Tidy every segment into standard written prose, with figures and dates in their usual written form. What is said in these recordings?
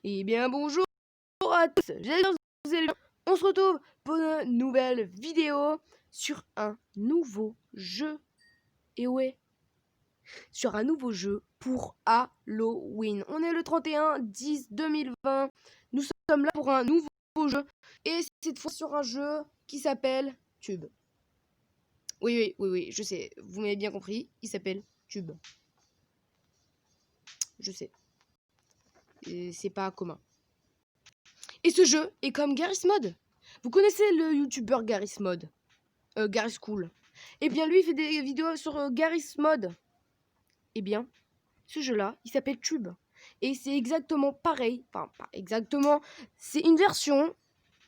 Et bien bonjour à tous, j'espère que vous allez bien. On se retrouve pour une nouvelle vidéo sur un nouveau jeu. Et ouais, sur un nouveau jeu pour Halloween. On est le 31/10/2020. Nous sommes là pour un nouveau jeu. Et cette fois sur un jeu qui s'appelle Tube. Oui, je sais, vous m'avez bien compris, il s'appelle Tube. Je sais. Et c'est pas commun. Et ce jeu est comme Garry's Mod. Vous connaissez le youtubeur Garry's Mod, Garry's Cool. Eh bien lui il fait des vidéos sur Garry's Mod. Eh bien ce jeu là il s'appelle Tube. Et c'est exactement pareil, enfin pas exactement, c'est une version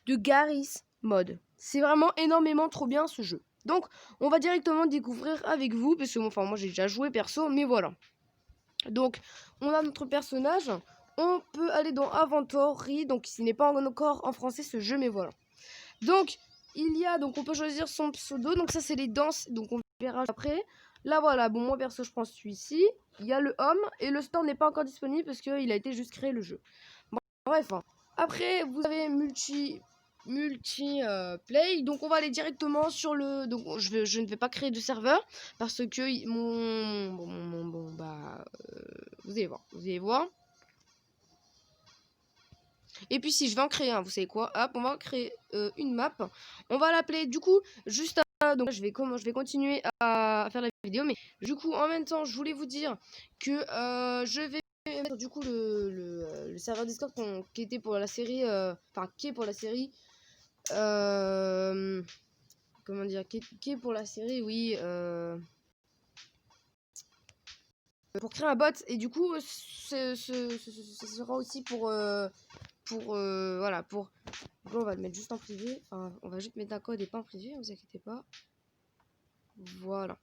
de Garry's Mod. C'est vraiment énormément trop bien ce jeu. Donc on va directement découvrir avec vous, parce que enfin, moi j'ai déjà joué perso, mais voilà. Donc on a notre personnage. On peut aller dans Inventory, donc ce n'est pas encore en français ce jeu, mais voilà. Donc, on peut choisir son pseudo, donc ça c'est les danses, donc on verra après. Là voilà, bon moi perso je prends celui-ci. Il y a le homme, et le store n'est pas encore disponible parce qu'il a été juste créé le jeu. Bref, hein. Après vous avez multi play, donc on va aller directement sur le, donc je ne vais pas créer de serveur parce que vous allez voir. Et puis si je vais en créer un, vous savez quoi, hop, on va créer une map. On va l'appeler du coup juste à... Donc je vais continuer à faire la vidéo, mais du coup en même temps je voulais vous dire que je vais mettre du coup le serveur Discord qui était pour la série, enfin qui est pour la série, comment dire, qui est pour la série, oui, pour créer un bot. Et du coup ce sera aussi pour voilà, pour... Donc là, on va le mettre juste en privé. Enfin, on va juste mettre un code et pas en privé, ne vous inquiétez pas. Voilà.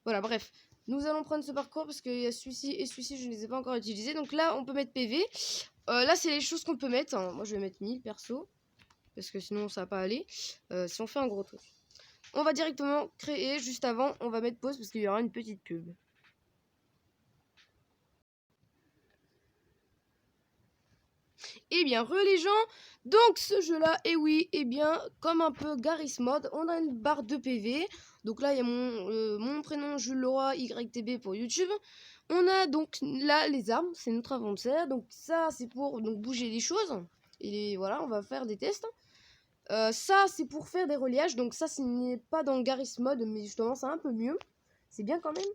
Voilà, bref. Nous allons prendre ce parcours parce qu'il y a celui-ci et celui-ci, je ne les ai pas encore utilisés. Donc là, on peut mettre PV. Là, c'est les choses qu'on peut mettre, hein. Moi, je vais mettre 1000 perso. Parce que sinon, ça va pas aller. Si on fait un gros truc. On va directement créer. Juste avant, on va mettre pause parce qu'il y aura une petite pub. Eh bien, les gens, donc ce jeu-là, et oui, eh bien, comme un peu Garry's Mod, on a une barre de PV. Donc là, il y a mon prénom, Jules Leroy, YTB pour YouTube. On a donc là les armes, c'est notre inventaire. Donc ça, c'est pour donc, bouger les choses. Et voilà, on va faire des tests. Ça, c'est pour faire des reliages. Donc ça, ce n'est pas dans Garry's Mod, mais justement, c'est un peu mieux. C'est bien quand même.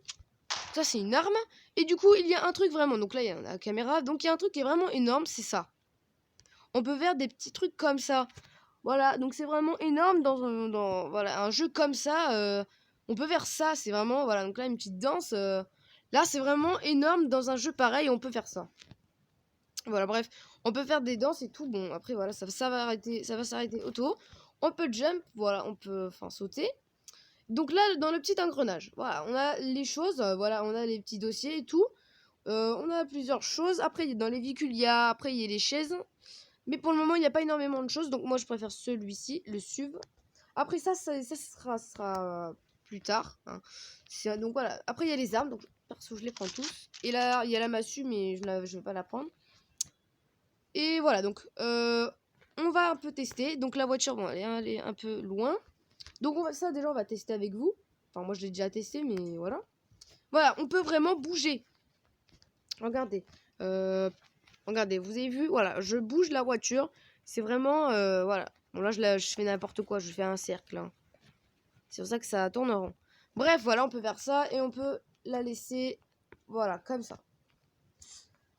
Ça, c'est une arme. Et du coup, il y a un truc vraiment. Donc là, il y a la caméra. Donc il y a un truc qui est vraiment énorme, c'est ça. On peut faire des petits trucs comme ça. Voilà, donc c'est vraiment énorme dans voilà, un jeu comme ça. On peut faire ça, c'est vraiment, voilà, donc là une petite danse. Là c'est vraiment énorme dans un jeu pareil, on peut faire ça. Voilà, bref, on peut faire des danses et tout. Bon, après voilà, ça va s'arrêter auto. On peut jump, voilà, on peut sauter. Donc là, dans le petit engrenage, voilà, on a les choses, voilà, on a les petits dossiers et tout. On a plusieurs choses. Après, dans les véhicules, il y a les chaises. Mais pour le moment, il n'y a pas énormément de choses. Donc moi, je préfère celui-ci, le SUV. Après ça sera plus tard. Hein. Donc voilà. Après, il y a les armes. Donc perso, je les prends tous. Et là, il y a la massue, mais je ne vais pas la prendre. Et voilà. Donc, on va un peu tester. Donc la voiture, bon, elle est un peu loin. Donc ça, déjà, on va tester avec vous. Enfin, moi, je l'ai déjà testé, mais voilà. Voilà, on peut vraiment bouger. Regardez. Regardez, vous avez vu, voilà, je bouge la voiture. C'est vraiment, voilà. Bon, là, je fais n'importe quoi, je fais un cercle. Hein. C'est pour ça que ça tourne en rond. Bref, voilà, on peut faire ça et on peut la laisser, voilà, comme ça.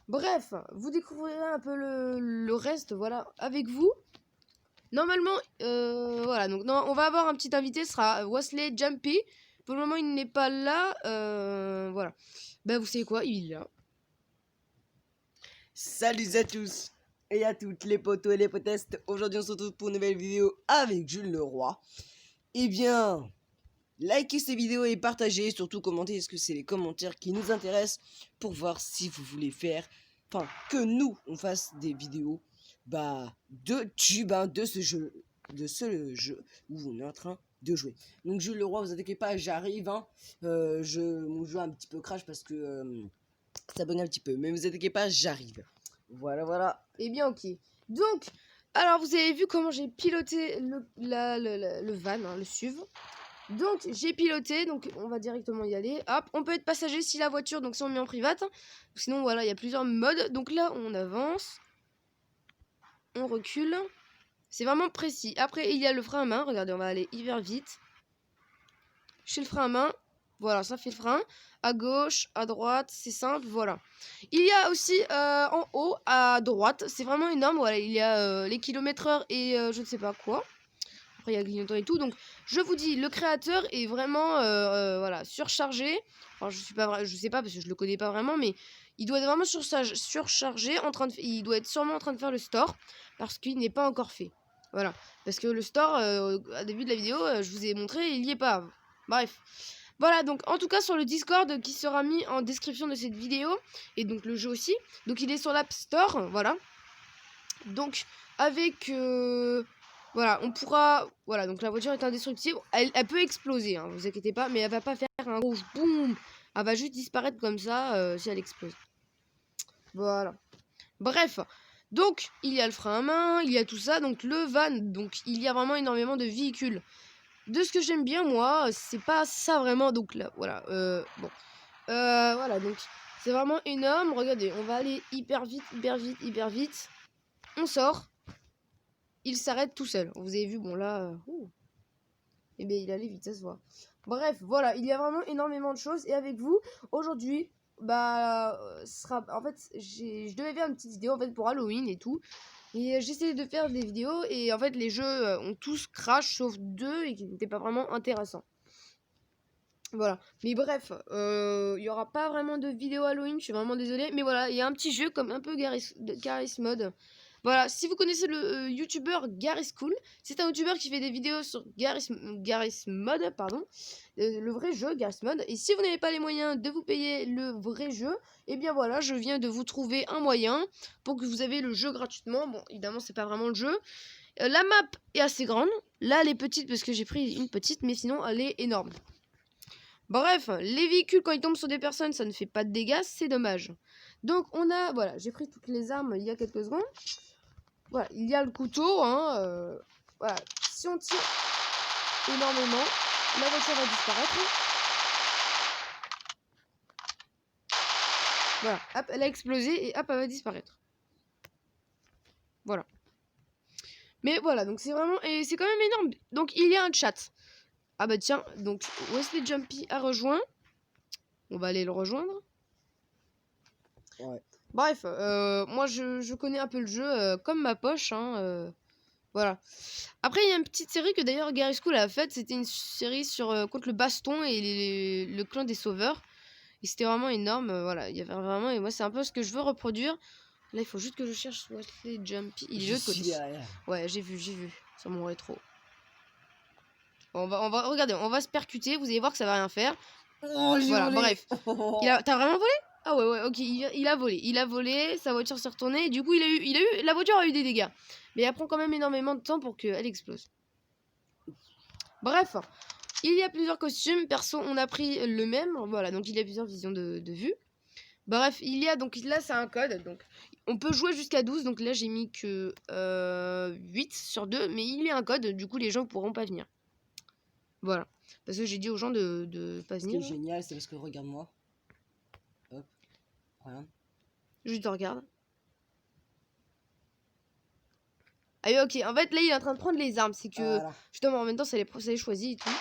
Bref, vous découvrirez un peu le reste, voilà, avec vous. Normalement, voilà, donc non, on va avoir un petit invité, ce sera Wesley Jumpy. Pour le moment, il n'est pas là, voilà. Ben, vous savez quoi, il est là. Salut à tous et à toutes les potos et les potestes. Aujourd'hui on se retrouve pour une nouvelle vidéo avec Jules Leroy. Eh bien, likez ces vidéos et partagez, surtout commentez, est-ce que c'est les commentaires qui nous intéressent pour voir si vous voulez faire, enfin que nous on fasse des vidéos de tube, de ce jeu où on est en train de jouer. Donc Jules Leroy, vous inquiétez pas, j'arrive, mon jeu un petit peu crash parce que ça bug un petit peu, mais vous inquiétez pas, j'arrive. Voilà, voilà. Eh bien, ok. Donc, alors vous avez vu comment j'ai piloté le van, hein, le SUV. Donc, j'ai piloté, donc on va directement y aller. Hop, on peut être passager si la voiture, donc si on met en private. Sinon, voilà, il y a plusieurs modes. Donc là, on avance. On recule. C'est vraiment précis. Après, il y a le frein à main. Regardez, on va aller hyper vite. Chez le frein à main. Voilà, ça fait le frein. À gauche, à droite, c'est simple, voilà. Il y a aussi en haut, à droite, c'est vraiment énorme. Voilà, il y a les kilomètres/heure et je ne sais pas quoi. Après, il y a le clignotant et tout. Donc, je vous dis, le créateur est vraiment voilà, surchargé. Enfin, je sais pas parce que je le connais pas vraiment, mais il doit être vraiment surchargé. Il doit être sûrement en train de faire le store parce qu'il n'est pas encore fait. Voilà. Parce que le store, au début de la vidéo, je vous ai montré, il n'y est pas. Bref. Voilà, donc en tout cas sur le Discord qui sera mis en description de cette vidéo, et donc le jeu aussi. Donc il est sur l'App Store, voilà. Donc avec... voilà, on pourra... Voilà, donc la voiture est indestructible. Elle peut exploser, hein, vous inquiétez pas, mais elle va pas faire un gros boum. Elle va juste disparaître comme ça si elle explose. Voilà. Bref, donc il y a le frein à main, il y a tout ça, donc le van, donc il y a vraiment énormément de véhicules. De ce que j'aime bien, moi, c'est pas ça vraiment, donc là, voilà, bon. Voilà, donc c'est vraiment énorme. Regardez, on va aller hyper vite, hyper vite, hyper vite. On sort. Il s'arrête tout seul. Vous avez vu, bon là... eh bien, il allait vite, ça se voit. Bref, voilà, il y a vraiment énormément de choses. Et avec vous, aujourd'hui, bah, en fait, je devais faire une petite vidéo en fait pour Halloween et tout. Et j'essayais de faire des vidéos et en fait, les jeux ont tous crash sauf 2 et qui n'étaient pas vraiment intéressants. Voilà, mais bref, il y aura pas vraiment de vidéo Halloween, je suis vraiment désolée, mais voilà, il y a un petit jeu comme un peu Garry's Mod. Voilà, si vous connaissez le youtubeur Garry's Cool, c'est un youtubeur qui fait des vidéos sur Garry's Mod, pardon, le vrai jeu Garry's Mod. Et si vous n'avez pas les moyens de vous payer le vrai jeu, et bien voilà, je viens de vous trouver un moyen pour que vous avez le jeu gratuitement. Bon, évidemment, c'est pas vraiment le jeu. La map est assez grande, là elle est petite parce que j'ai pris une petite, mais sinon elle est énorme. Bref, les véhicules, quand ils tombent sur des personnes, ça ne fait pas de dégâts, c'est dommage. Donc, on a... Voilà, j'ai pris toutes les armes il y a quelques secondes. Voilà, il y a le couteau, hein. Voilà, si on tire énormément, la voiture va disparaître. Voilà, hop, elle a explosé et hop, elle va disparaître. Voilà. Mais voilà, donc c'est vraiment... Et c'est quand même énorme. Donc, il y a un chat. Ah bah tiens, donc Wesley Jumpy a rejoint. On va aller le rejoindre. Ouais. Bref, moi je connais un peu le jeu comme ma poche, hein, voilà. Après, il y a une petite série que d'ailleurs Garry's Cool a faite, c'était une série sur contre le baston et le clan des sauveurs. Et c'était vraiment énorme, voilà, il y avait vraiment, et moi c'est un peu ce que je veux reproduire. Là, il faut juste que je cherche Wesley Jumpy. Il est de côté. Ouais, j'ai vu sur mon rétro. Bon, on va regarder, on va se percuter, vous allez voir que ça va rien faire. Oh, voilà, volé. Bref. T'as vraiment volé? Ah ouais, ok, il a volé, sa voiture s'est retournée, et du coup, la voiture a eu des dégâts. Mais elle prend quand même énormément de temps pour qu'elle explose. Bref, il y a plusieurs costumes, perso, on a pris le même, voilà, donc il y a plusieurs visions de vue. Bref, il y a, donc là, c'est un code, donc on peut jouer jusqu'à 12, donc là, j'ai mis que 8 sur 2, mais il y a un code, du coup, les gens pourront pas venir. Voilà, parce que j'ai dit aux gens de pas venir. Ce qui est génial, c'est parce que regarde-moi. Hop, regarde. Je te regarde. Ah oui, ok. En fait, là, il est en train de prendre les armes. C'est que, voilà. Justement, en même temps, ça les choisit et tout.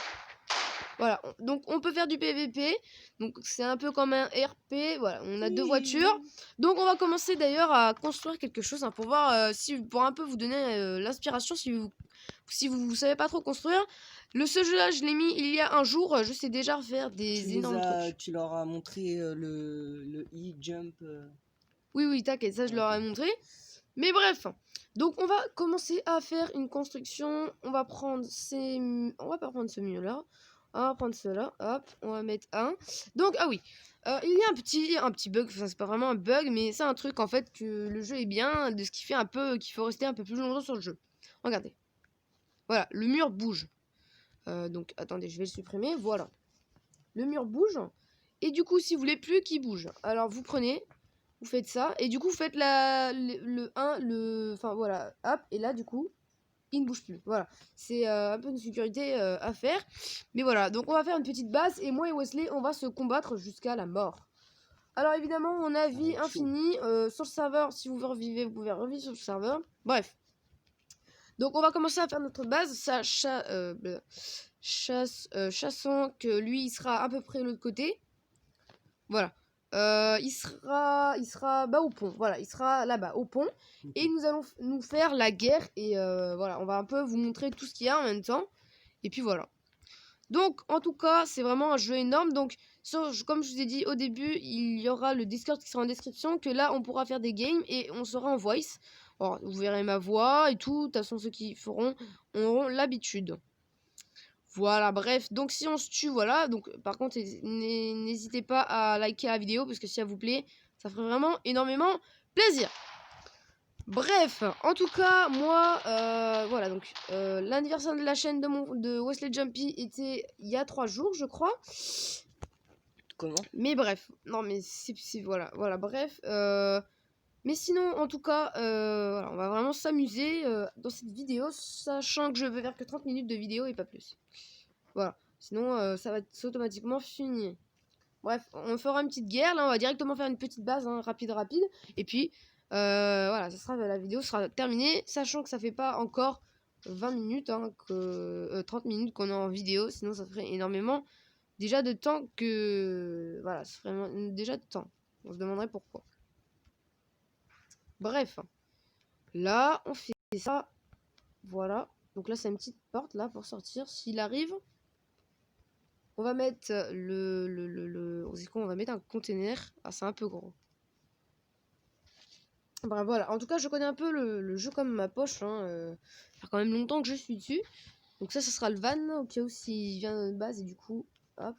Voilà. Donc, on peut faire du PVP. Donc, c'est un peu comme un RP. Voilà. On a 2 voitures. Donc, on va commencer d'ailleurs à construire quelque chose hein, pour voir pour un peu vous donner l'inspiration si vous savez pas trop construire. Ce jeu-là, je l'ai mis il y a un jour. Je sais déjà faire des énormes trucs. Tu leur as montré le e-jump. Oui, t'inquiète. Ça, je leur ai montré. Mais bref, donc on va commencer à faire une construction. On va prendre on va pas prendre ce mur-là. On va prendre cela. Hop, on va mettre un. Donc, ah oui, il y a un petit bug. Enfin, c'est pas vraiment un bug, mais c'est un truc en fait que le jeu est bien. De ce qui fait un peu qu'il faut rester un peu plus longtemps sur le jeu. Regardez. Voilà, le mur bouge. Donc, attendez, je vais le supprimer. Voilà. Le mur bouge. Et du coup, si vous voulez plus qu'il bouge, alors vous prenez. Vous faites ça. Et du coup, vous faites le 1, enfin voilà, hop. Et là, du coup, il ne bouge plus. Voilà. C'est un peu de sécurité à faire. Mais voilà. Donc, on va faire une petite base. Et moi et Wesley, on va se combattre jusqu'à la mort. Alors, évidemment, on a vie Chaud. infinie. Sur le serveur, si vous revivez, vous pouvez revivre sur le serveur. Bref. Donc, on va commencer à faire notre base. Chassant que lui, il sera à peu près de l'autre côté. Voilà. Il sera au pont. Voilà, il sera là-bas, au pont. Et nous allons nous faire la guerre. Et voilà, on va un peu vous montrer tout ce qu'il y a en même temps. Et puis voilà. Donc, en tout cas, c'est vraiment un jeu énorme. Donc, comme je vous ai dit au début, il y aura le Discord qui sera en description. Que là, on pourra faire des games et on sera en voice. Alors, vous verrez ma voix et tout. De toute façon, ceux qui feront auront l'habitude. Voilà, bref, donc si on se tue, voilà, donc par contre, n'hésitez pas à liker la vidéo, parce que si elle vous plaît, ça ferait vraiment énormément plaisir. Bref, en tout cas, moi, voilà, donc l'anniversaire de la chaîne de Wesley Jumpy était il y a 3 jours, je crois. Comment? Mais bref, non, mais voilà, bref. Mais sinon, en tout cas, voilà, on va vraiment s'amuser dans cette vidéo, sachant que je vais faire que 30 minutes de vidéo et pas plus. Voilà. Sinon, ça va être automatiquement fini. Bref, on fera une petite guerre. Là, on va directement faire une petite base, hein, rapide. Et puis, voilà, la vidéo sera terminée. Sachant que ça fait pas encore 20 minutes, hein, 30 minutes qu'on est en vidéo. Sinon, ça ferait énormément déjà de temps que... Voilà, ça ferait déjà de temps. On se demanderait pourquoi. Bref. Là, on fait ça. Voilà. Donc là, c'est une petite porte, là, pour sortir. S'il arrive... On va mettre on va mettre un container. Ah, c'est un peu gros. Bah voilà. En tout cas, je connais un peu le jeu comme ma poche. Hein. Ça fait quand même longtemps que je suis dessus. Donc ça sera le van au cas où s'il vient de base. Et du coup, hop.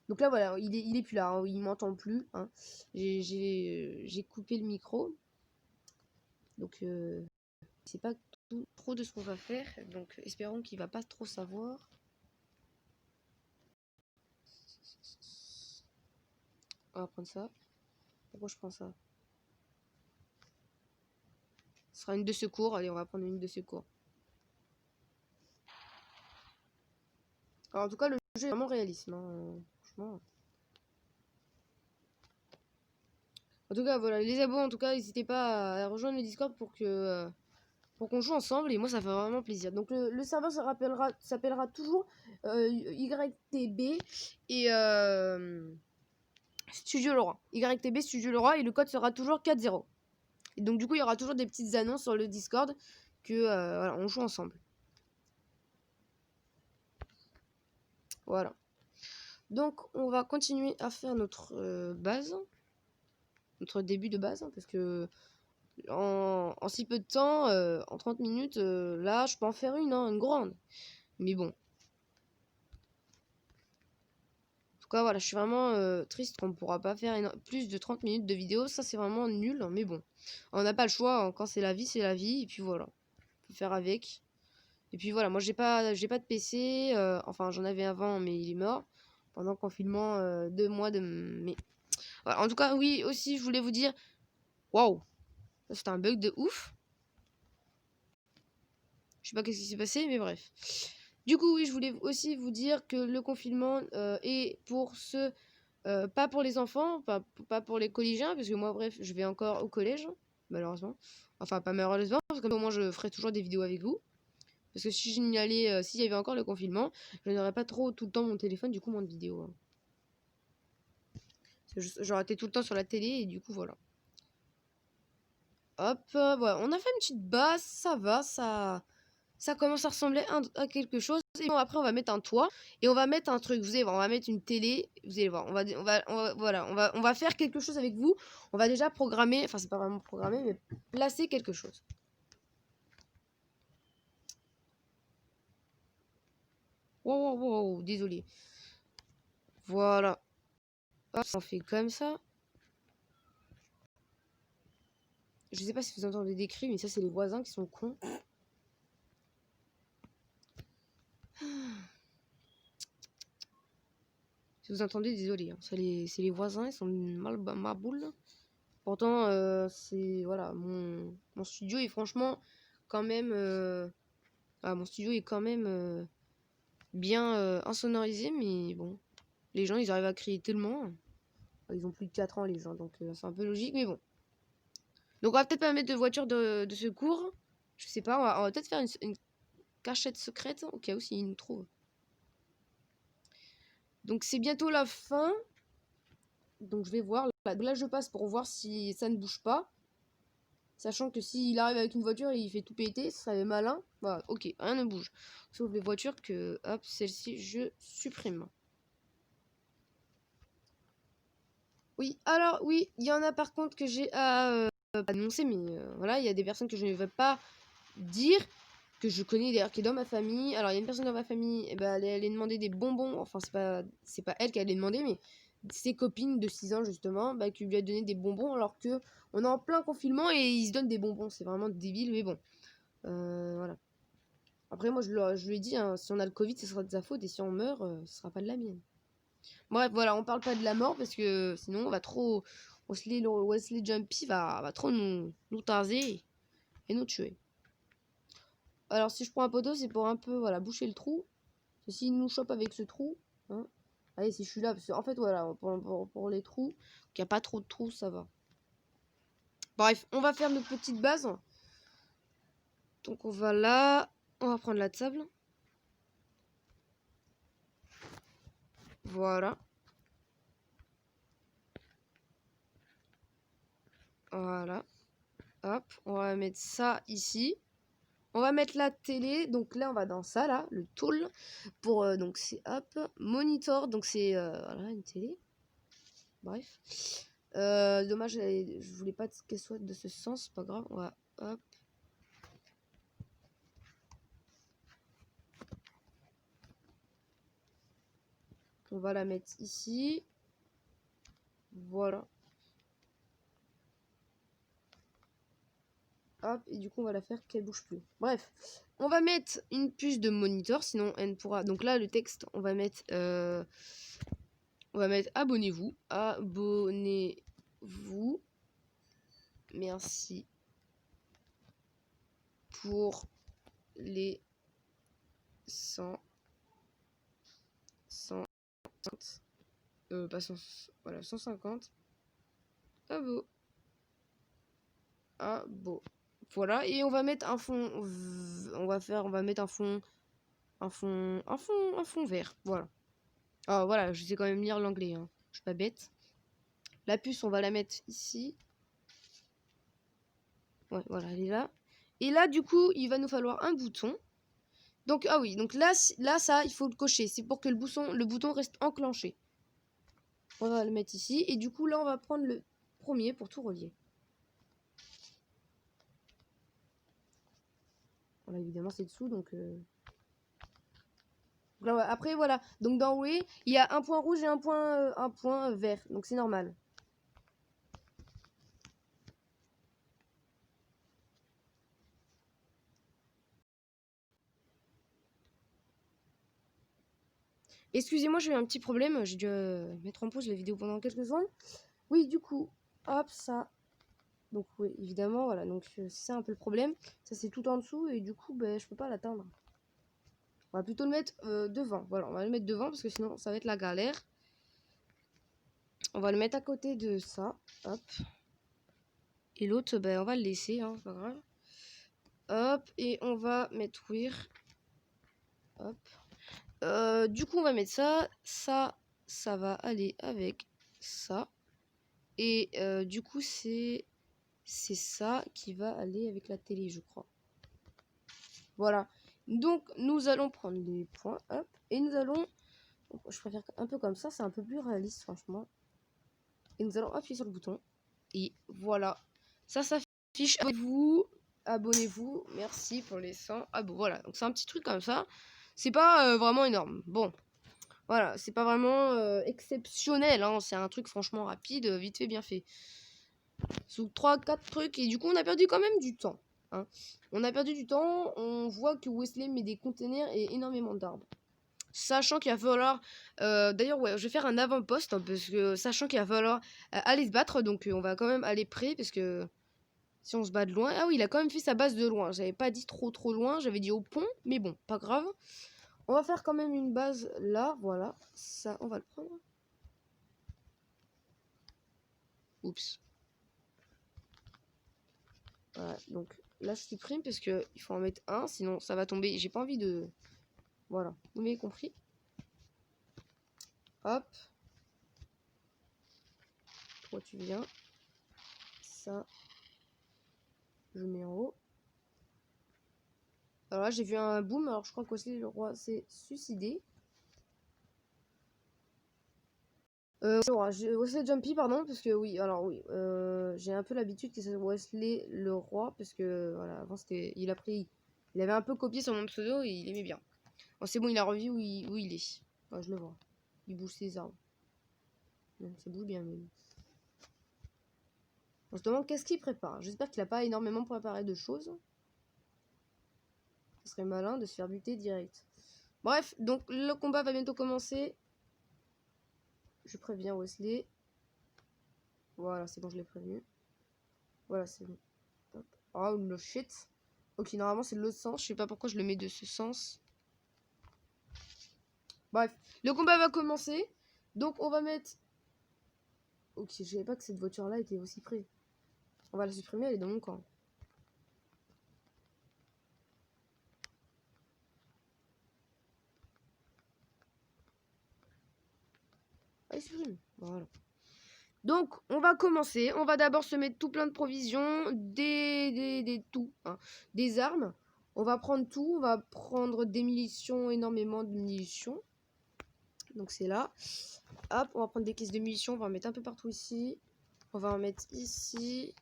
Donc là, voilà, il est plus là. Hein. Il m'entend plus. Hein. J'ai coupé le micro. Donc, c'est pas trop de ce qu'on va faire. Donc, espérons qu'il va pas trop savoir. On va prendre ça. Pourquoi je prends ça? Ce sera une de secours. Allez, on va prendre une de secours. Alors, en tout cas, le jeu est vraiment réaliste. Hein, franchement. En tout cas, voilà, les abos, en tout cas, n'hésitez pas à rejoindre le Discord pour qu'on joue ensemble. Et moi, ça fait vraiment plaisir. Donc, le serveur s'appellera toujours YTB et Studio Leroy. YTB Studio Leroy et le code sera toujours 4-0. Et donc, du coup, il y aura toujours des petites annonces sur le Discord que voilà, on joue ensemble. Voilà. Donc, on va continuer à faire notre base. Notre début de base. Hein, parce que en si peu de temps, en 30 minutes, là, je peux en faire une grande. Mais bon. En tout cas, voilà, je suis vraiment triste qu'on ne pourra pas faire plus de 30 minutes de vidéo. Ça, c'est vraiment nul. Mais bon, on n'a pas le choix. Hein. Quand c'est la vie, c'est la vie. Et puis voilà, on peut faire avec. Et puis voilà, moi j'ai pas de PC, enfin j'en avais avant mais il est mort pendant le confinement 2 mois de mai. Voilà, en tout cas oui aussi je voulais vous dire, waouh, c'était un bug de ouf. Je sais pas qu'est-ce qui s'est passé mais bref. Du coup oui je voulais aussi vous dire que le confinement est pour ceux, pas pour les enfants, pas pour les collégiens parce que moi bref je vais encore au collège malheureusement. Enfin pas malheureusement parce que au moins je ferai toujours des vidéos avec vous. Parce que si s'il y avait encore le confinement, je n'aurais pas trop tout le temps mon téléphone, du coup moins de vidéos. Hein. J'aurais été tout le temps sur la télé et du coup voilà. Hop, voilà, on a fait une petite base, ça va, ça commence à ressembler à quelque chose. Et bon, après on va mettre un toit et on va mettre un truc. Vous allez voir, on va mettre une télé. Vous allez voir, on va faire quelque chose avec vous. On va déjà programmer, enfin c'est pas vraiment programmer, mais placer quelque chose. Wow, désolé. Voilà. Hop, on fait comme ça. Je sais pas si vous entendez des cris, mais ça, c'est les voisins qui sont cons. Si vous entendez, désolé. Hein. C'est les voisins, ils sont mal boule. Pourtant, c'est... Voilà, mon studio est franchement quand même... mon studio est quand même bien insonorisé, mais bon. Les gens, ils arrivent à crier tellement. Ils ont plus de 4 ans, les gens, donc c'est un peu logique, mais bon. Donc on va peut-être pas mettre de voiture de secours. Je sais pas, on va peut-être faire une cachette secrète au cas où s'ils nous trouvent. Donc c'est bientôt la fin. Donc je vais voir. Là, je passe pour voir si ça ne bouge pas. Sachant que s'il arrive avec une voiture et il fait tout péter, ça serait malin. Voilà, ok, rien ne bouge. Sauf les voitures que, hop, celle-ci, je supprime. Oui, alors, oui, il y en a par contre que j'ai à annoncer, mais voilà, il y a des personnes que je ne vais pas dire, que je connais d'ailleurs, qui est dans ma famille. Alors, il y a une personne dans ma famille, et ben, elle allait demander des bonbons. Enfin, c'est pas elle qui allait demander, mais ses copines de 6 ans, justement, bah, qui lui a donné des bonbons, alors que on est en plein confinement et ils se donnent des bonbons. C'est vraiment débile, mais bon. Voilà. Après, moi, je lui ai dit, hein, si on a le Covid, ce sera de sa faute, et si on meurt, ce sera pas de la mienne. Bref, voilà, on parle pas de la mort, parce que sinon, on va trop... Wesley Jumpy va trop nous taser et nous tuer. Alors, si je prends un poteau, c'est pour un peu, voilà, boucher le trou. Parce que s'il nous chope avec ce trou, hein, allez, si je suis là, parce qu'en fait, voilà, pour les trous, qu'il n'y a pas trop de trous, ça va. Bref, on va faire notre petite base. Donc, on va là, on va prendre la table. Voilà. Voilà. Hop, on va mettre ça ici. On va mettre la télé. Donc là, on va dans ça, là, le tool. Pour, donc c'est, hop, monitor. Donc c'est, voilà, une télé. Bref. Dommage, je voulais pas qu'elle soit de ce sens. C'est pas grave. On va, hop. On va la mettre ici. Voilà. Hop, et du coup, on va la faire qu'elle bouge plus. Bref, on va mettre une puce de monitor, sinon elle ne pourra... Donc là, le texte, on va mettre abonnez-vous. Abonnez-vous. Merci pour les 150. Pas 100, voilà, 150. Abo. Voilà, et on va mettre un fond, on va mettre un fond vert, voilà. Ah voilà, je sais quand même lire l'anglais, hein. Je suis pas bête. La puce, on va la mettre ici. Ouais, voilà, elle est là. Et là, du coup, il va nous falloir un bouton. Donc, ah oui, donc là, ça, il faut le cocher. C'est pour que le bouton reste enclenché. On va le mettre ici. Et du coup, là, on va prendre le premier pour tout relier. Voilà, évidemment, c'est dessous, donc... Là, ouais. Après, voilà. Donc, dans oui, il y a un point rouge et un point vert. Donc, c'est normal. Excusez-moi, j'ai eu un petit problème. J'ai dû mettre en pause la vidéo pendant quelques secondes. Oui, du coup, hop, ça. Donc, oui, évidemment, voilà. Donc, c'est un peu le problème. Ça, c'est tout en dessous. Et du coup, ben, je peux pas l'atteindre. On va plutôt le mettre devant. Voilà, on va le mettre devant parce que sinon, ça va être la galère. On va le mettre à côté de ça. Hop. Et l'autre, ben, on va le laisser. Hein, c'est pas grave. Hop. Et on va mettre weir. Hop. Du coup, on va mettre ça. Ça va aller avec ça. Et du coup, c'est ça qui va aller avec la télé, je crois. Voilà. Donc, nous allons prendre les points. Hop. Et nous allons... Je préfère un peu comme ça. C'est un peu plus réaliste, franchement. Et nous allons appuyer sur le bouton. Et voilà. Ça s'affiche. Abonnez-vous. Merci pour les 100 abos. Voilà. Donc, c'est un petit truc comme ça. C'est pas vraiment énorme. Bon. Voilà. C'est pas vraiment exceptionnel. Hein. C'est un truc franchement rapide. Vite fait, bien fait. Sous 3-4 trucs. Et du coup, on a perdu quand même du temps. Hein. On a perdu du temps. On voit que Wesley met des containers et énormément d'arbres. Sachant qu'il va falloir... D'ailleurs, ouais, je vais faire un avant-poste, hein, parce que sachant qu'il va falloir aller se battre, donc on va quand même aller près, parce que si on se bat de loin... Ah oui, il a quand même fait sa base de loin. J'avais pas dit trop loin, j'avais dit au pont, mais bon, pas grave. On va faire quand même une base là, voilà. Ça, on va le prendre. Oups. Voilà, donc là, je supprime, parce que il faut en mettre un, sinon ça va tomber. J'ai pas envie de... Voilà, vous m'avez compris. Hop. Toi, tu viens. Ça, je mets en haut. Alors là, j'ai vu un boom. Alors, je crois qu'aussi le roi s'est suicidé. Wesley Jumpy, pardon, parce que oui, alors oui, j'ai un peu l'habitude que c'est Wesley le roi, parce que voilà, avant c'était, il avait un peu copié sur mon pseudo et il aimait bien. Bon, c'est bon, il a revu où il est. Ouais, je le vois. Il bouge ses arbres. Ça bouge bien même. On se demande qu'est-ce qu'il prépare. J'espère qu'il a pas énormément préparé de choses. Ce serait malin de se faire buter direct. Bref, donc le combat va bientôt commencer. Je préviens Wesley. Voilà, c'est bon, je l'ai prévenu. Voilà, c'est bon. Hop. Oh, no shit. Ok, normalement c'est de l'autre sens. Je sais pas pourquoi je le mets de ce sens. Bref, le combat va commencer. Donc on va mettre... Ok, je savais pas que cette voiture-là était aussi près. On va la supprimer, elle est dans mon camp. Allez, supprime. Voilà. Donc, on va commencer. On va d'abord se mettre tout plein de provisions, des armes. On va prendre tout. On va prendre des munitions, énormément de munitions. Donc, c'est là. Hop, on va prendre des caisses de munitions. On va en mettre un peu partout ici. On va en mettre ici.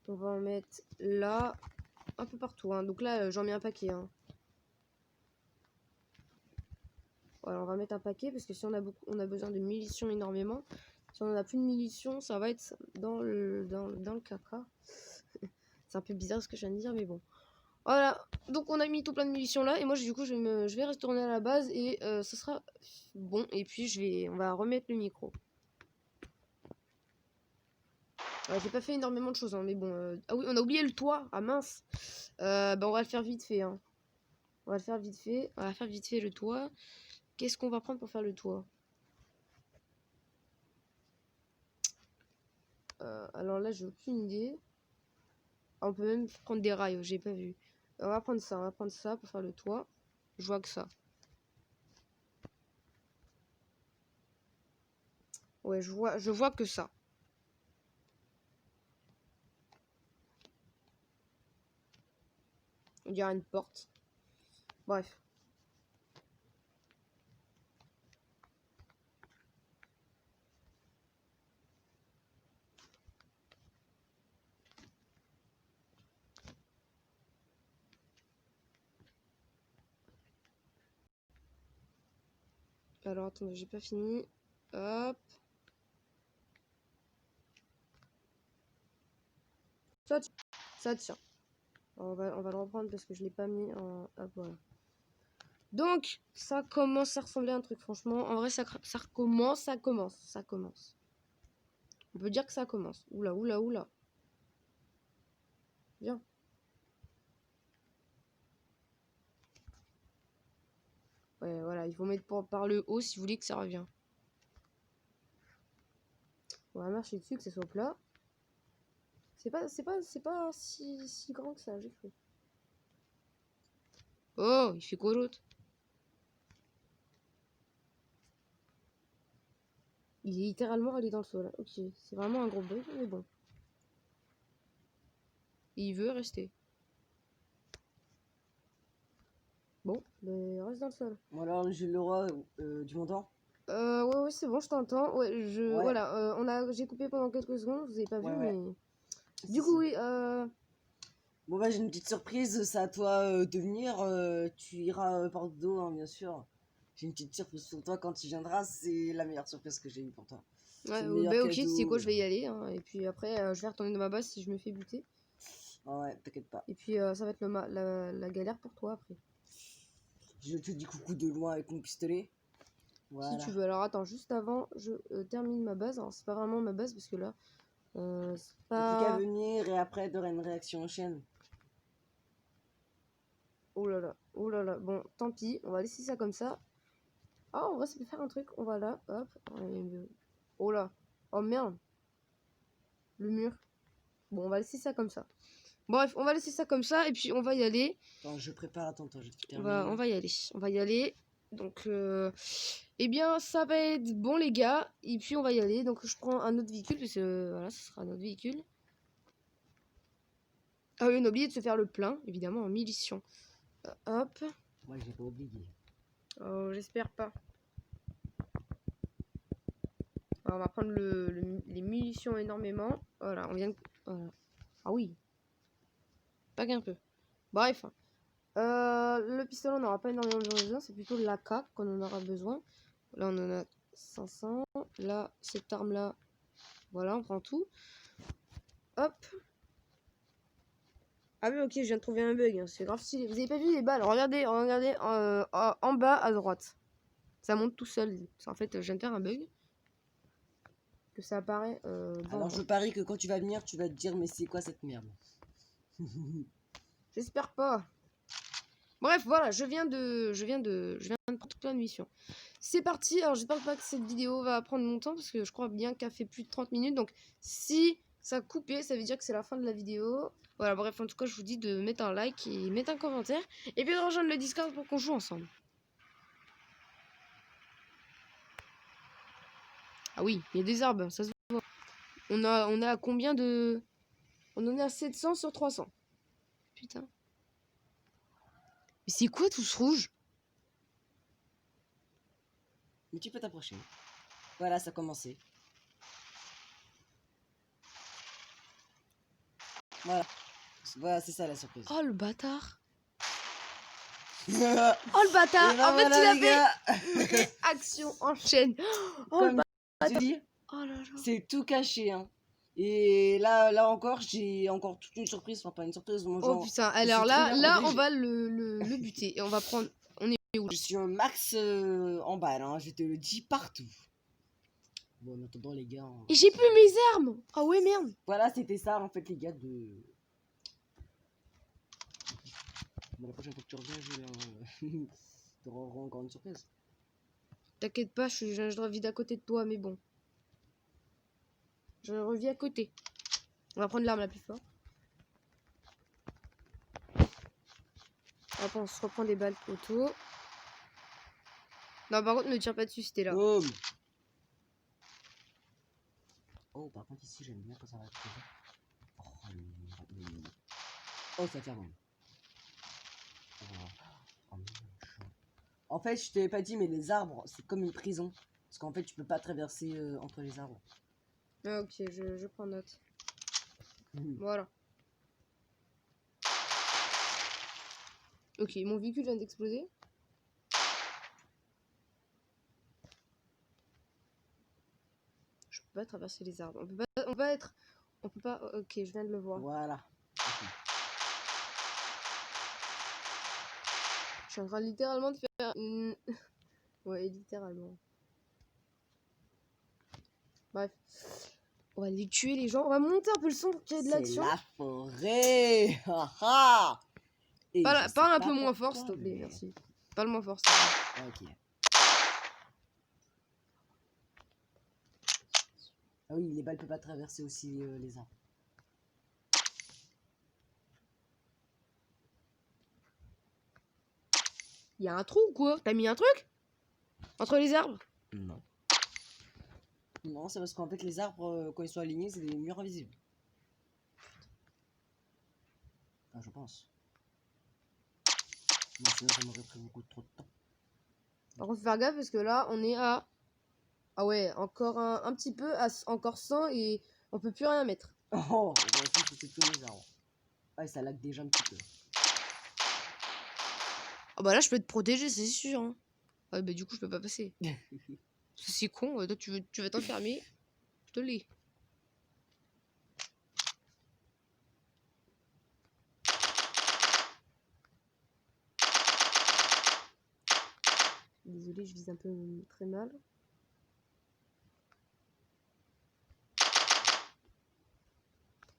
On va en mettre là. Un peu partout. Hein. Donc là, j'en mets un paquet. Hein. Voilà, on va mettre un paquet parce que si on a besoin de munitions énormément. Si on n'a plus de munitions, ça va être dans le caca. C'est un peu bizarre ce que je viens de dire, mais bon. Voilà, donc on a mis tout plein de munitions là. Et moi, du coup, je vais retourner à la base et ce sera bon. Et puis, on va remettre le micro. J'ai pas fait énormément de choses, hein, mais bon. Ah oui, on a oublié le toit. Ah mince. Bah, on va le faire vite fait. Hein. On va le faire vite fait. On va faire vite fait le toit. Qu'est-ce qu'on va prendre pour faire le toit? Alors là, j'ai aucune idée. On peut même prendre des rails, j'ai pas vu. On va prendre ça pour faire le toit. Je vois que ça. Ouais, je vois que ça. On dirait une porte. Bref. Alors attendez, j'ai pas fini. Hop. Ça tient. On va le reprendre parce que je l'ai pas mis en... Hop, voilà. Donc, ça commence à ressembler à un truc, franchement. En vrai, ça commence. On peut dire que ça commence. Oula, oula, oula. Bien. Ouais, voilà, il faut mettre par le haut si vous voulez que ça revienne. On va marcher dessus, que ça soit plat. C'est pas si grand que ça, j'ai cru. Oh, il fait quoi l'autre? Il est littéralement allé dans le sol. Ok, c'est vraiment un gros bug, mais bon. Et il veut rester. Bon, ben reste dans le sol. Bon alors, Jules Leroy, tu m'entends? Ouais, c'est bon, je t'entends. Ouais, Ouais. voilà, j'ai coupé pendant quelques secondes, vous avez pas vu, Ouais. mais... Du coup, oui, Bon bah j'ai une petite surprise, c'est à toi de venir, tu iras par le dos hein, bien sûr. J'ai une petite surprise pour toi quand tu viendras, c'est la meilleure surprise que j'ai eue pour toi. C'est ouais, le meilleur bah ok, tu sais cadeau. quoi, je vais y aller, hein, et puis après, je vais retourner dans ma base si je me fais buter. Ah ouais, t'inquiète pas. Et puis, ça va être la galère pour toi après. Je te dis coucou de loin avec mon pistolet. Voilà. Si tu veux. Alors attends, juste avant, je termine ma base. Alors c'est pas vraiment ma base parce que là, c'est T'as plus qu'à pas... venir et après t'auras une réaction en chaîne. Oh là là, oh là là. Bon, tant pis, on va laisser ça comme ça. Ah, on va se faire un truc. On va là, hop. Oh là. Oh merde. Le mur. Bon, on va laisser ça comme ça. Bref, on va laisser ça comme ça et puis on va y aller. Attends, je prépare, attends, je te On termine. va y aller. On va y aller. Donc, eh bien, ça va être bon, les gars. Et puis, on va y aller. Donc, je prends un autre véhicule parce que voilà, ce sera notre véhicule. Ah oui, on a oublié de se faire le plein, évidemment, en munitions. Hop. Moi, j'ai pas oublié. Oh, j'espère pas. Alors, on va prendre les munitions énormément. Voilà, on vient de... Voilà. Ah oui. Pas qu'un peu. Bref. Le pistolet, on n'aura pas énormément besoin. C'est plutôt l'AK qu'on en aura besoin. Là, on en a 500. Là, cette arme-là, voilà, on prend tout. Hop. Ah oui, ok, je viens de trouver un bug. Hein. C'est grave stylé. Vous avez pas vu les balles? Regardez, regardez en bas à droite. Ça monte tout seul. En fait, je viens de faire un bug. Que ça apparaît. Alors, je parie que quand tu vas venir, tu vas te dire, mais c'est quoi cette merde? J'espère pas. Bref, voilà, je viens de prendre plein de missions. C'est parti. Alors, j'espère pas que cette vidéo va prendre longtemps parce que je crois bien qu'elle fait plus de 30 minutes. Donc, si ça a coupé, ça veut dire que c'est la fin de la vidéo. Voilà, bref, en tout cas, je vous dis de mettre un like et mettre un commentaire. Et puis de rejoindre le Discord pour qu'on joue ensemble. Ah oui, il y a des arbres, ça se voit. On est à combien de... On en est à 700 sur 300. Putain. Mais c'est quoi tout ce rouge? Mais tu peux t'approcher. Voilà, ça a commencé. Voilà. Voilà, c'est ça la surprise. Oh le bâtard. Oh Oh le bâtard. ben En fait, voilà, il les a gars. fait une réaction en chaîne. Oh le Comme bâtard. je te dis, Oh là là. c'est tout caché. Hein. Et là encore, j'ai encore toute une surprise. Enfin, pas une surprise, mon Oh genre. putain. Je suis Alors très bien là, on protégé. va le buter. Et on va prendre... On est où Je là? suis un max en balle, hein, je te le dis partout. Bon, en attendant, les gars. Et j'ai plus mes armes. Ah ouais, merde. Voilà, c'était ça en fait, les gars. Bon, la prochaine fois que tu reviens, je vais te rendre encore une surprise. T'inquiète pas, je revis d'à côté de toi, mais bon. Je reviens à côté. On va prendre l'arme la plus forte. Après, on se reprend des balles auto. Non, par contre, ne tire pas dessus, c'était là. Boum. Oh, par contre, ici, j'aime bien quand ça va être présent. Oh, ça fait bon. Oh, en fait, je t'avais pas dit, mais les arbres, c'est comme une prison. Parce qu'en fait, tu peux pas traverser entre les arbres. Ah, ok, je prends note. Voilà. Ok, mon véhicule vient d'exploser. Je peux pas traverser les arbres. On peut pas. Ok, je viens de le voir. Voilà. Je suis en train littéralement de faire. Ouais, littéralement. Bref. On va aller tuer les gens. On va monter un peu le son pour qu'il y ait de C'est l'action. la forêt. Haha. Et je sais Parle un pas peu moins fort, pourquoi, s'il te plaît, mais- merci. Parle moins fort, s'il te plaît. Ok. Ah oui, les balles peuvent pas traverser aussi les arbres. Il y a un trou ou quoi? T'as mis un truc? Entre les arbres? Non. Non, c'est parce qu'en fait, les arbres, quand ils sont alignés, c'est des murs invisibles. Enfin, je pense. Non, sinon, ça m'aurait pris beaucoup trop de temps. Par contre, faut faire gaffe parce que là, on est à. Ah ouais, encore un petit peu, encore 100 et on peut plus rien mettre. Oh, voici, c'est tous les arbres. Ouais, ça lag déjà un petit peu. Ah bah là, je peux te protéger, c'est sûr. Hein. Ouais, bah du coup, je peux pas passer. C'est con, toi, tu veux t'enfermer. Je te l'ai. désolé, je vise un peu très mal.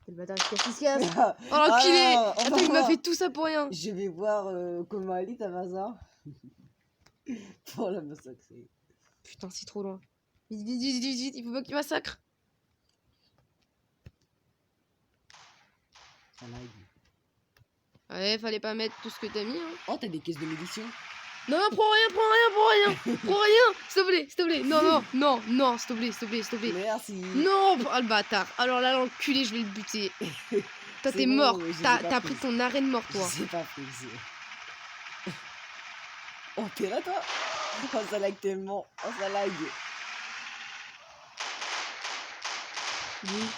Quel bâtard, il se casse. Oh l'enculé! Ah, non, Attends, il m'a fait tout ça pour rien. Je vais voir comment Ali ta ça. Pour la massacrer. Putain, c'est trop loin. Vite, vite, vite, vite, vite, il faut pas qu'il massacre. Ça lag. Ouais, fallait pas mettre tout ce que t'as mis. Hein. Oh, t'as des caisses de munitions. Non, prends rien, prends rien, prends rien. Prends rien, s'il te plaît, s'il te plaît. Non, non, non, non, s'il te plaît, s'il te plaît, s'il te plaît. Merci. Non, oh le bâtard. Alors là, l'enculé, je vais le buter. Toi, t'es bon, mort. je les ai T'as pas pris prises. ton arrêt de mort, toi. Je sais pas prise. Oh, t'es là, toi? Oh, ça lag tellement. Oh, ça lag. Oui,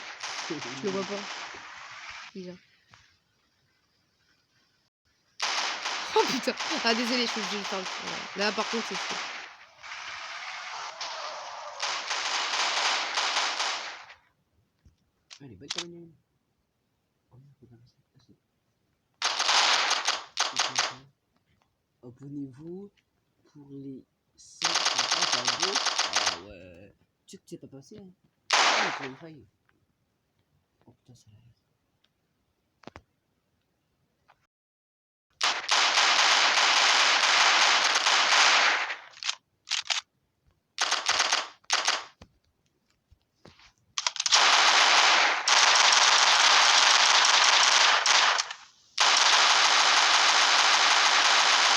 je le vois pas. Déjà. Oh putain. Ah, désolé, je suis obligée de faire le tour. Là, par contre, c'est fou. Elle est belle ta mignonne. Abonnez-vous pour les 150 abos. Ah ouais. Tu sais que c'est pas passé, hein. Ah, il faut une faille. Oh putain, ça lag.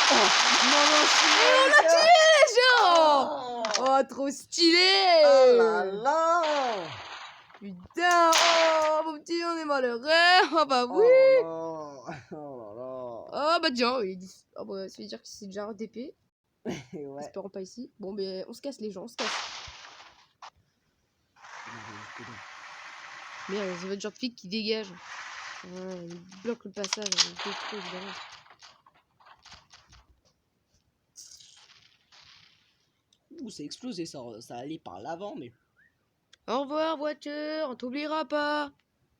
Non, non, on l'a tué, les gens. Oh, trop stylé. Oh là là. Putain, oh, mon petit, on est malheureux. Oh, bah oui. Oh là là. Oh Oh, bah tiens, oui. Oh, bah, ça veut dire que c'est déjà un DP. là là. Ouais. Espérons pas ici. Bon, mais on se casse, les gens, on se casse. Merde, c'est votre genre de fille qui dégage. Ouais, il bloque le passage, il détruit, évidemment. Ouh, c'est explosé, ça allait par l'avant, mais. Au revoir, voiture, on t'oubliera pas.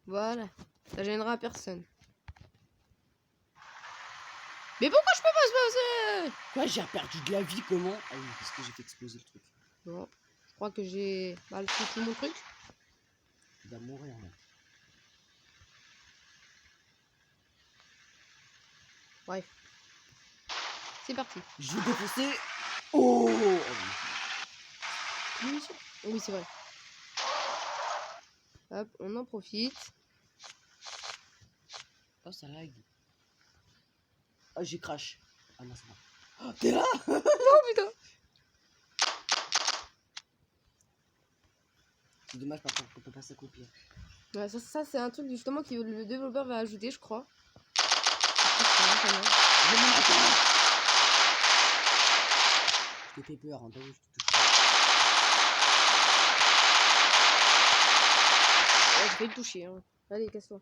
Voilà, ça gênera personne. Mais pourquoi je peux pas se passer? Quoi, j'ai perdu de la vie, comment? Ah oui, parce que j'ai fait exploser le truc. Bon, je crois que j'ai mal foutu mon truc. Il va mourir, là. Bref. C'est parti. Je vais défoncer. Oh, Munitions. Oui, c'est vrai. Hop, on en profite. oh, ça lag. Oh, j'ai crash. Ah non, c'est bon. Oh, t'es là? Oh putain. C'est dommage, par contre, qu'on peut pas s'accroupir. Ouais, ça c'est un truc justement que le développeur va ajouter, je crois. Je me m'attends. Je t'ai fait peur, hein, t'as vu, je te touche pas. Ouais, je vais le toucher. Hein. Allez, casse-toi.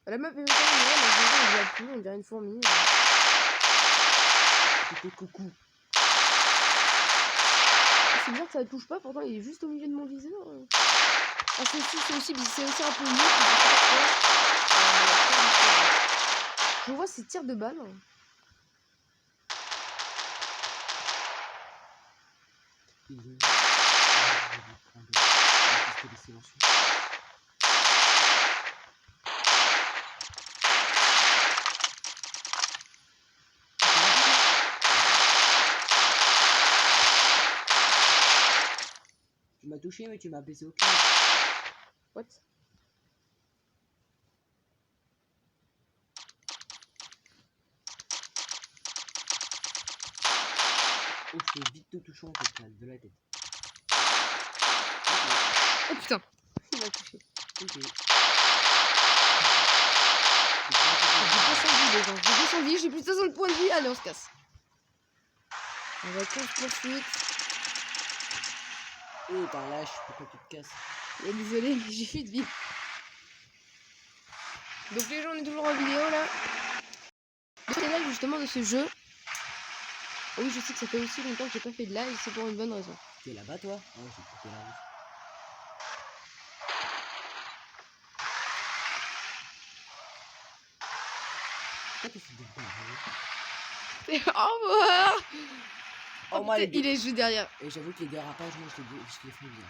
La meuf est on dirait plus, on dirait une fourmi. C'était coucou. C'est bizarre que ça ne touche pas, pourtant il est juste au milieu de mon viseur. Ah, c'est aussi un peu mieux. Je vois ces tirs de balles. Il est... Je vais prendre un pistolet silencieux. Tu m'as touché, mais tu m'as baissé au cul. What? Oh, je peux vite te toucher en fait, là, de la tête. Oh putain! Il m'a touché. Ok. J'ai 200 vies, les gens. J'ai 200 vies, j'ai plus de 60 points de vie. Allez, on se casse. On va course poursuite. Oh, t'es un lâche, pourquoi tu te casses? Et désolé, mais j'ai plus de vie. Donc les gens, on est toujours en vidéo là. Donc les lives justement de ce jeu. Oh oui, je sais que ça fait aussi longtemps que j'ai pas fait de live, c'est pour une bonne raison. T'es là-bas, toi? Oh, j'ai coupé la route. Pourquoi t'es fait de barrer? Au revoir. Oh, moi, putain, il est juste derrière. Et j'avoue que les dérapages, moi, je les fais bien.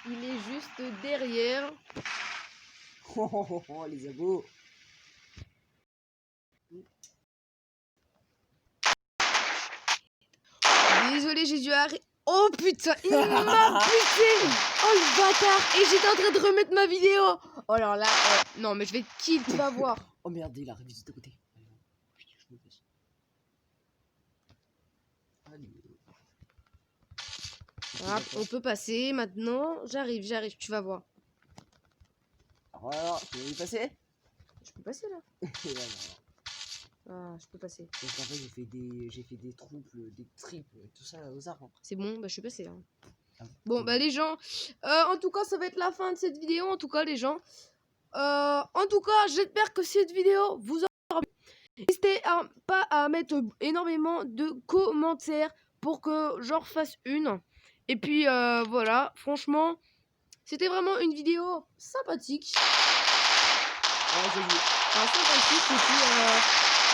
Il est juste derrière. Oh, les abos. Désolé, j'ai dû arrêter. Oh putain, il m'a buté. Oh le bâtard. Et j'étais en train de remettre ma vidéo. Oh alors là, non mais je vais te kill, tu vas voir. Oh merde, il arrive juste à côté. Je me cache. Allez. Ah, on peut passer maintenant. J'arrive, tu vas voir. Alors, tu veux y passer? Je peux passer là. Et voilà. Ah, je peux passer. Donc en fait, j'ai fait des triples, tout ça aux arbres. C'est bon, bah je suis passé là. Ah, Bon, bah les gens, en tout cas, ça va être la fin de cette vidéo. En tout cas, les gens, en tout cas, j'espère que cette vidéo vous aura plu. N'hésitez pas à mettre énormément de commentaires pour que j'en refasse une. Et puis, voilà, franchement, c'était vraiment une vidéo sympathique. Ouais, j'ai vu. Sympathique,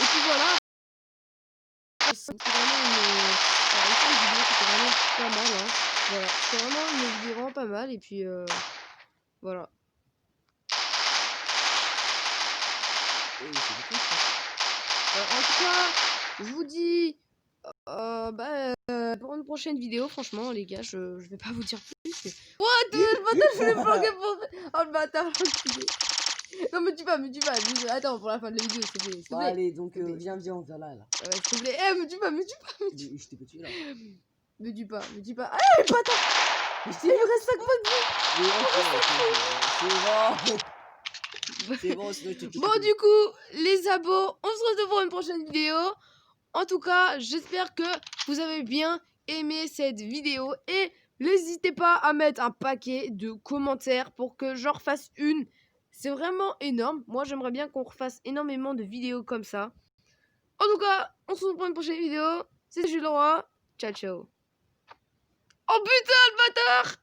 et puis voilà. C'est vraiment une vidéo qui était vraiment pas mal, hein. Voilà, c'est vraiment une vidéo vraiment pas mal, et puis voilà. En tout cas, je vous dis pour une prochaine vidéo, franchement, les gars, je vais pas vous dire plus. Mais... What, le bâtard, je l'ai bloqué pour... Oh, le bâtard. Non, mais tu vas. Attends, pour la fin de la vidéo, s'il te plaît. S'il te Bon, plaît. allez, donc viens, on vient là. Ouais, s'il te plaît. Eh, me tue pas. Je t'ai pas tué là. Me tue pas. Ah, le bâtard. Il me reste 5 points de vie. C'est bon. C'est bon, sinon je te tue. Bon, du coup, les abos, on se retrouve pour une prochaine vidéo. En tout cas, j'espère que vous avez bien aimé cette vidéo. Et n'hésitez pas à mettre un paquet de commentaires pour que j'en refasse une. C'est vraiment énorme. Moi, j'aimerais bien qu'on refasse énormément de vidéos comme ça. En tout cas, on se retrouve pour une prochaine vidéo. C'est Jules Leroy. Ciao, ciao. Oh putain, le bâtard!